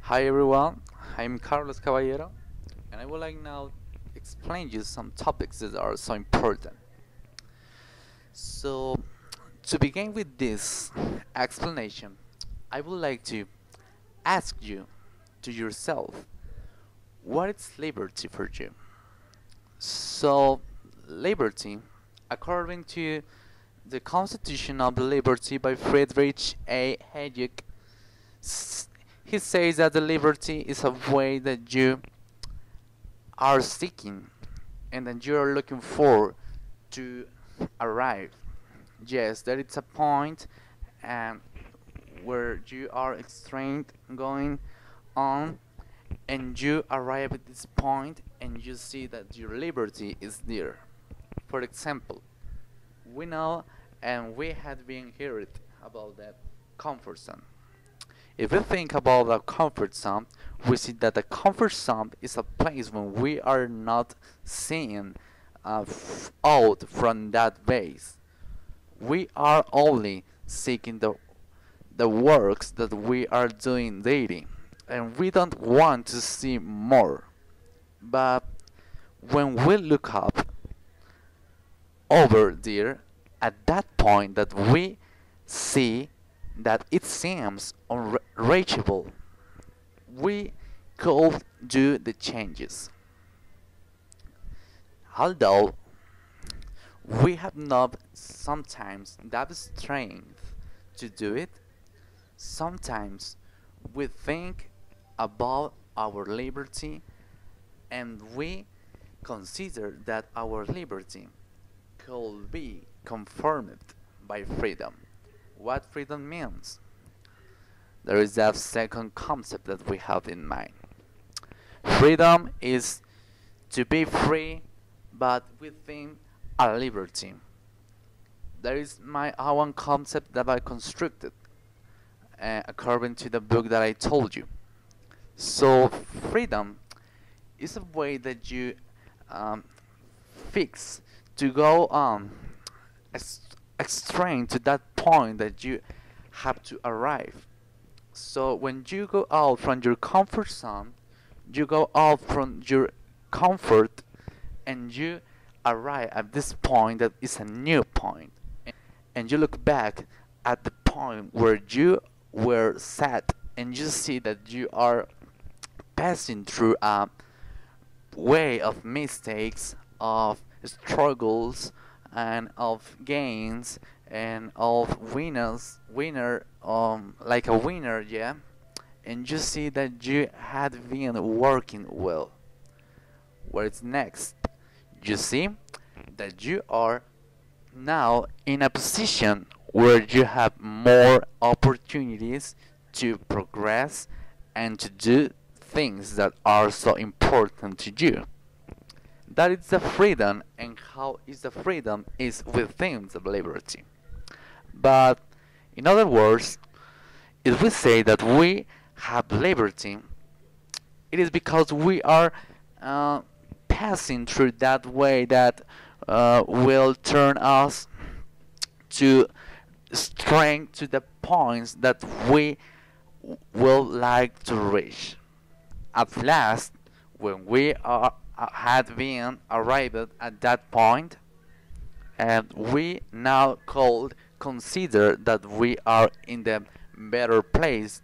Hi everyone, I'm Carlos Caballero, and I would like now explain you some topics that are so important. So, to begin with this explanation, I would like to ask you to yourself, what is liberty for you? So, liberty, according to the Constitution of the Liberty by Friedrich A. Hayek, he says that the liberty is a way that you are seeking and that you are looking for to arrive. Yes, there is a point and where you are extrained going on and you arrive at this point and you see that your liberty is there. For example, we know and we had been heard about that comfort zone. If we think about a comfort zone, we see that a comfort zone is a place when we are not seeing out from that base. We are only seeking the works that we are doing daily, and we don't want to see more. But when we look up over there, at that point that we see that it seems unreachable, we could do the changes. Although we have not sometimes that strength to do it, sometimes we think about our liberty and we consider that our liberty could be confirmed by freedom. What freedom means? There is that second concept that we have in mind. Freedom is to be free, but within a liberty. There is my own concept that I constructed according to the book that I told you. So freedom is a way that you um, fix to go on extreme to that point that you have to arrive. So when you go out from your comfort zone, you go out from your comfort and you arrive at this point that is a new point. And you look back at the point where you were set and you see that you are passing through a way of mistakes, of struggles, and of gains, and of like a winner, yeah. And you see that you had been working well. What's next? You see that you are now in a position where you have more opportunities to progress and to do things that are so important to you. That is the freedom, and how is the freedom is within the liberty. But in other words, if we say that we have liberty, it is because we are passing through that way that will turn us to strength to the points that we will like to reach. At last, when we had been arrived at that point, and we now could consider that we are in the better place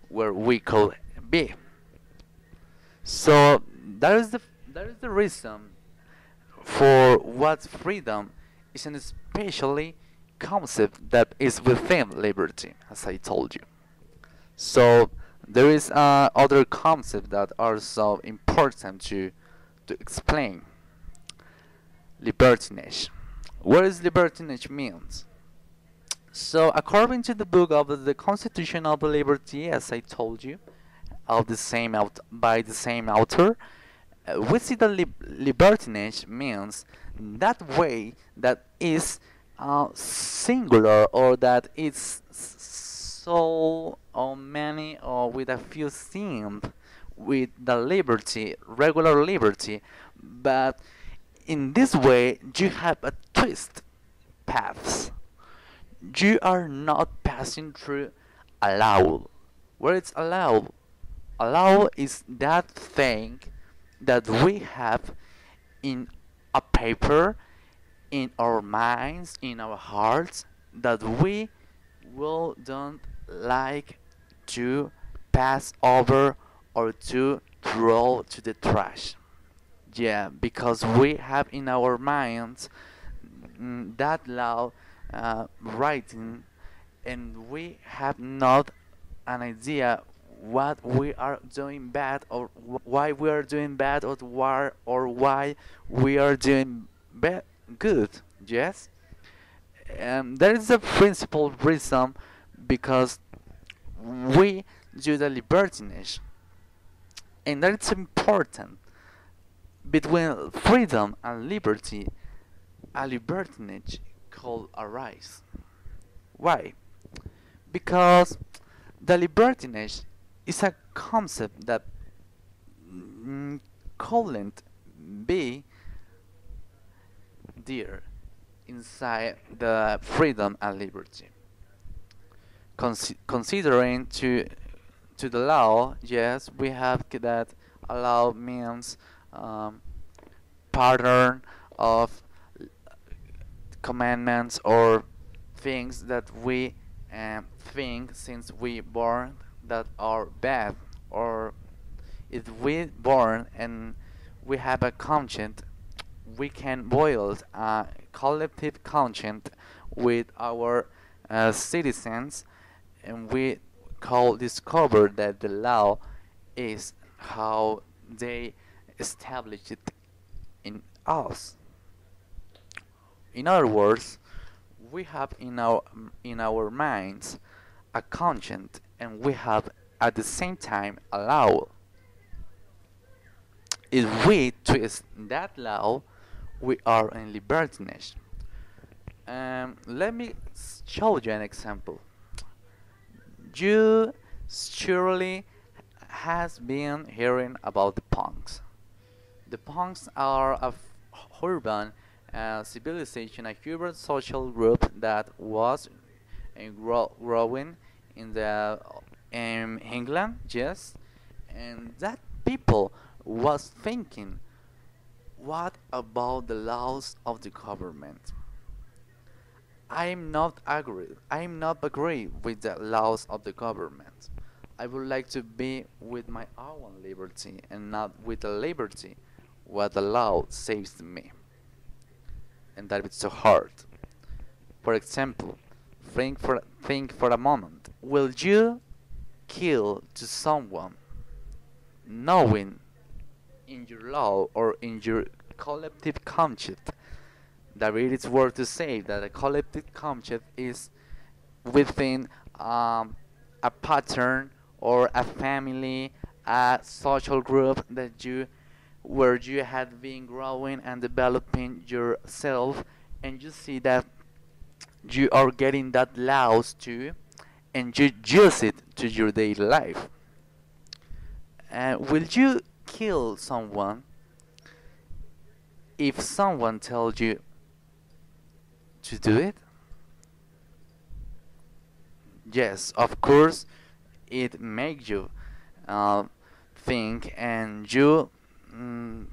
where we could be. So that is the reason for what freedom is an especially concept that is within liberty, as I told you. So there is other concepts that are so important to explain. Libertinage. What does libertinage means? So according to the book of the Constitution of Liberty, as I told you, of the same by the same author, we see that libertinage means that way that is singular, or that it's so many or with a few themes with the liberty, regular liberty, but in this way you have a twist paths. You are not passing through allowed. Where it's allowed, A law is that thing that we have in a paper, in our minds, in our hearts, that we will don't like to pass over or to throw to the trash. Yeah, because we have in our minds that law writing, and we have not an idea what we are doing bad, or why we are doing bad, or why we are doing good. Yes, there is a principal reason because we do the libertinage, and that it's important between freedom and liberty. A libertinage could arise. Why? Because the libertinage is a concept that couldn't be there inside the freedom and liberty. Considering to the law, yes, we have that a law means pattern of commandments or things that we think since we born that are bad, or if we born and we have a conscience, we can build a collective conscience with our citizens, and we call discover that the law is how they establish it in us. In other words, we have in our minds a conscience, and we have at the same time a law. If we twist that law, we are in libertinage. Let me show you an example. You surely has been hearing about the punks. The punks are a urban civilization, a urban social group that was growing in the in England, yes, and that people was thinking, what about the laws of the government? I'm not agree with the laws of the government. I would like to be with my own liberty and not with the liberty what the law says to me. And that is so hard. For example, think for a moment. Will you kill to someone knowing in your law or in your collective conscience that it is worth to say that a collective conscience is within a pattern or a family, a social group that you where you have been growing and developing yourself, and you see that you are getting that laws too, and you use it to your daily life. Will you kill someone if someone tells you to do it? Yes, of course, it makes you uh, think, and you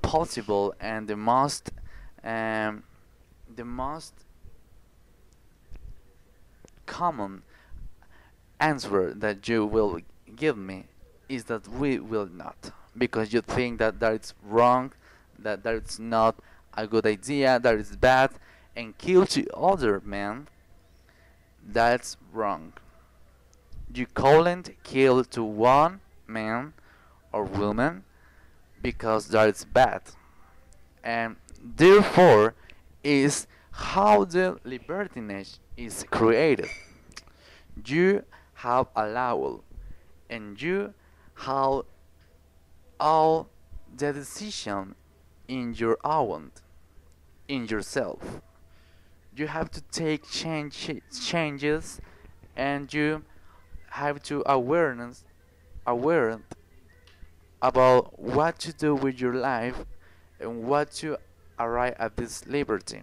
possible, and um, the most common answer that you will give me is that we will not, because you think that that is wrong, that that is not a good idea, that is bad, and kill to other men, that's wrong. You couldn't kill to one man or woman because that is bad, and therefore is how the libertinage is created. You have a law, and you have all the decision in your own, in yourself. You have to take changes, and you have to aware about what to do with your life and what to arrive at this liberty.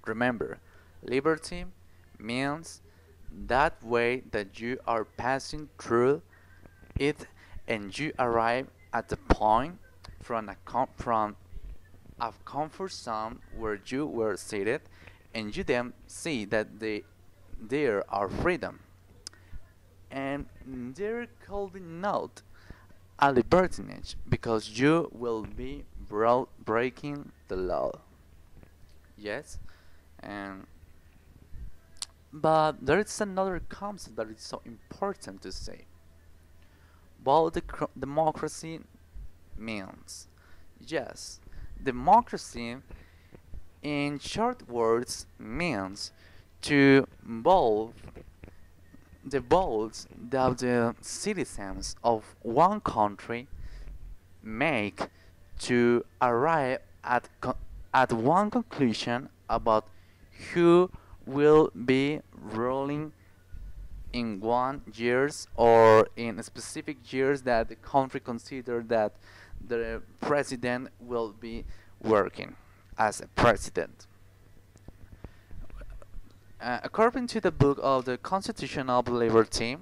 Remember, liberty means that way that you are passing through it, and you arrive at the point from a comfort zone where you were seated, and you then see that there are freedom, and they're calling out a libertinage because you will be breaking the law. Yes, and but there is another concept that is so important to say. What democracy means. Yes, democracy in short words means to involve the votes that the citizens of one country make to arrive at one conclusion about who will be ruling in 1 years or in specific years that the country consider that the president will be working as a president. According to the book of the Constitution of Liberty,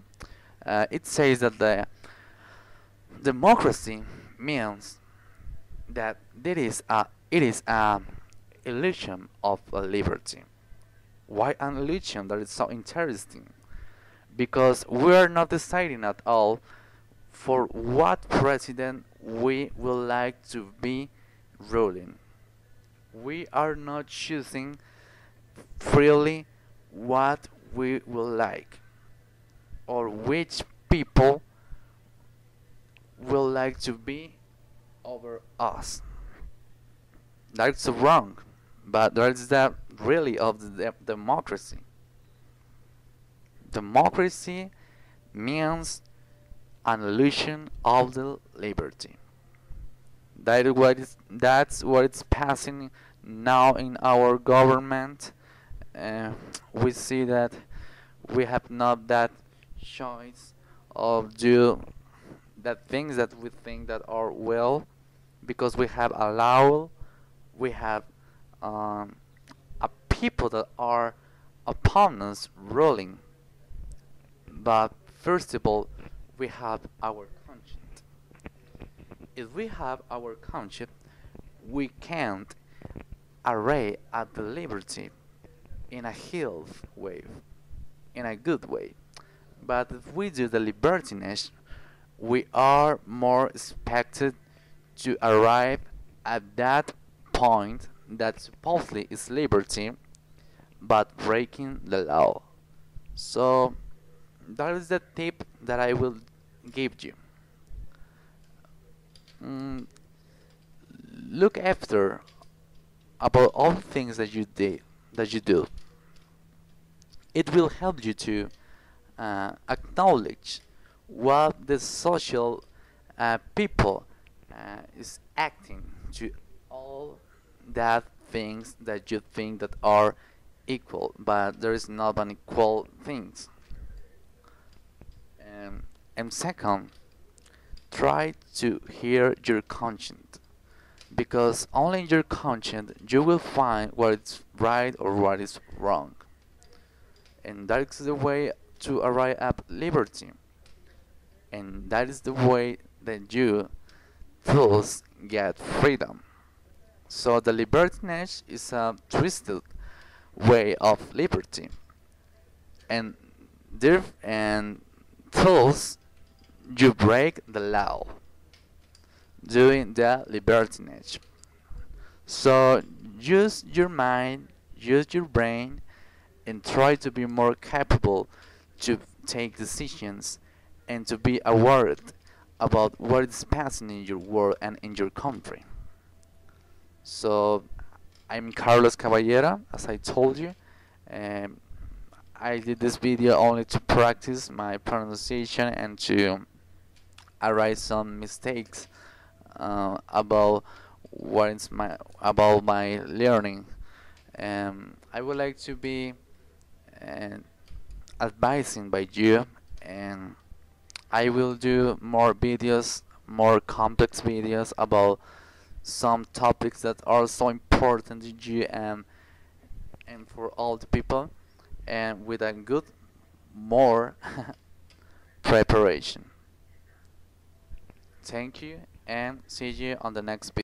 it says that the democracy means that it is a illusion of a liberty. Why an illusion? That is so interesting. Because we are not deciding at all for what president we would like to be ruling. We are not choosing freely what we will like or which people will like to be over us. That's wrong, but that's the really of the democracy. Democracy means an illusion of the liberty. That's what it's passing now in our government. We see that we have not that choice of do that things that we think that are well, because we have we have a people that are upon us ruling. But first of all, we have our conscience. If we have our conscience, we can't array at the liberty in a healthy way, in a good way. But if we do the libertinage, we are more expected to arrive at that point that supposedly is liberty, but breaking the law. So that is the tip that I will give you. Mm, Look after about all the things that you do. It will help you to acknowledge what the social people is acting to all that things that you think that are equal, but there is not an equal things. And second, try to hear your conscience, because only in your conscience you will find what is right or what is wrong, and that is the way to arrive at liberty, and that is the way that you thus get freedom. So the libertinage is a twisted way of liberty, and and thus you break the law doing the libertinage. So use your mind, use your brain, and try to be more capable to take decisions and to be aware about what is passing in your world and in your country. So I'm Carlos Caballera, as I told you. Um, I did this video only to practice my pronunciation and to arise some mistakes about about my learning. I would like to be uh, advising by you, and I will do more videos, more complex videos about some topics that are so important to you and for all the people, and with a good more preparation. Thank you and see you on the next video.